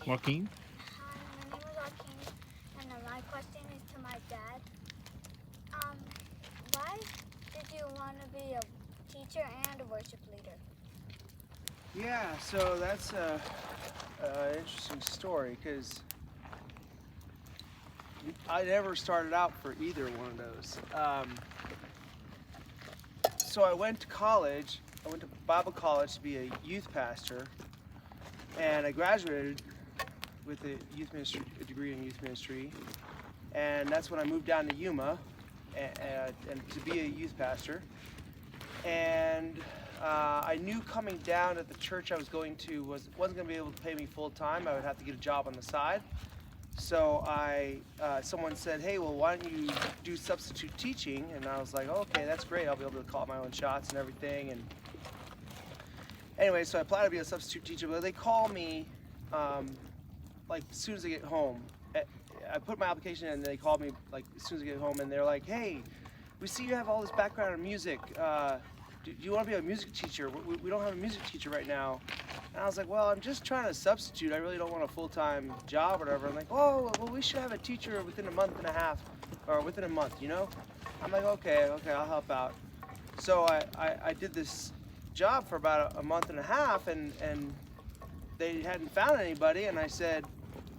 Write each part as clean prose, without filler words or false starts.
Joaquin? Hi, my name is Joaquin, and my question is to my dad. Um, why did you want to be a teacher and a worship leader? Yeah, so that's a interesting story because I never started out for either one of those. So I went to college. I went to Bible college to be a youth pastor, and I graduated with a degree in youth ministry, and that's when I moved down to Yuma and to be a youth pastor. And I knew coming down that the church I was going to wasn't going to be able to pay me full time. I would have to get a job on the side. So someone said, "Hey, well, why don't you do substitute teaching?" And I was like, oh, "Okay, that's great. I'll be able to call my own shots and everything." And anyway, so I applied to be a substitute teacher, but they call me like as soon as I get home. I put my application in, and they called me like as soon as I get home, and they're like, "Hey, we see you have all this background in music. Do you want to be a music teacher? We don't have a music teacher right now." And I was like, "Well, I'm just trying to substitute. I really don't want a full-time job or whatever." I'm like, "Oh, well, we should have a teacher within a month and a half, or within a month, you know?" I'm like, okay, I'll help out. So I did this job for about a month and a half, and they hadn't found anybody, and I said,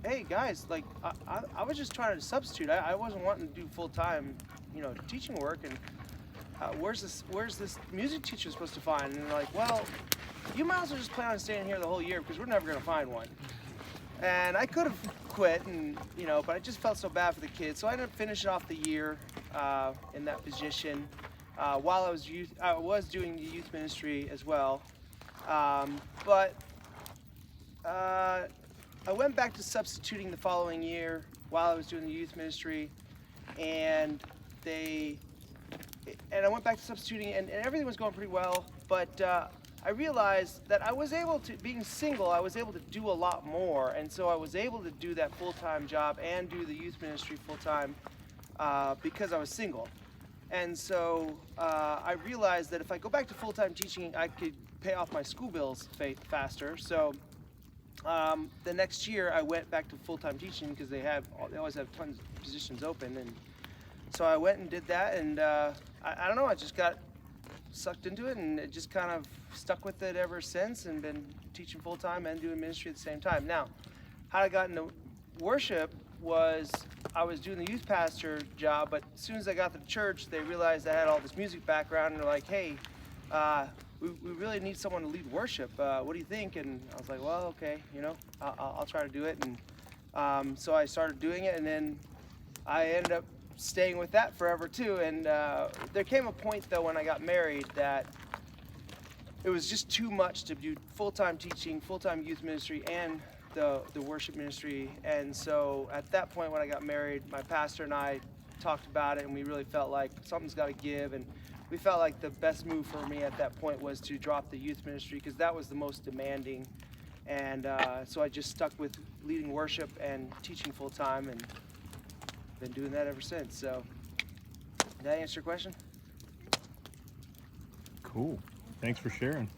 "Hey guys, like I was just trying to substitute. I wasn't wanting to do full-time, teaching work, and where's this music teacher supposed to find?" And they're like, "Well, you might as well just plan on staying here the whole year because we're never going to find one." And I could have quit, but I just felt so bad for the kids, so I ended up finishing off the year in that position. While I was doing the youth ministry as well, but I went back to substituting the following year while I was doing the youth ministry, and I went back to substituting, and everything was going pretty well, but I realized that being single, I was able to do a lot more, and so I was able to do that full-time job and do the youth ministry full-time because I was single. And so I realized that if I go back to full-time teaching, I could pay off my school bills faster. So the next year, I went back to full-time teaching because they always have tons of positions open, and so I went and did that, and I don't know, I just got sucked into it, and it just kind of stuck with it ever since, and been teaching full-time and doing ministry at the same time. Now, how I got into worship was I was doing the youth pastor job, but as soon as I got to the church, they realized I had all this music background, and they're like, "Hey, we really need someone to lead worship. What do you think?" And I was like, "Well, okay, I'll try to do it." And so I started doing it, and then I ended up staying with that forever too. And there came a point though when I got married that it was just too much to do full-time teaching, full-time youth ministry, and the worship ministry. And so at that point when I got married, my pastor and I talked about it, and we really felt like something's got to give, and we felt like the best move for me at that point was to drop the youth ministry because that was the most demanding. And so I just stuck with leading worship and teaching full-time, and been doing that ever since. So did that answer your question? Cool. Thanks for sharing.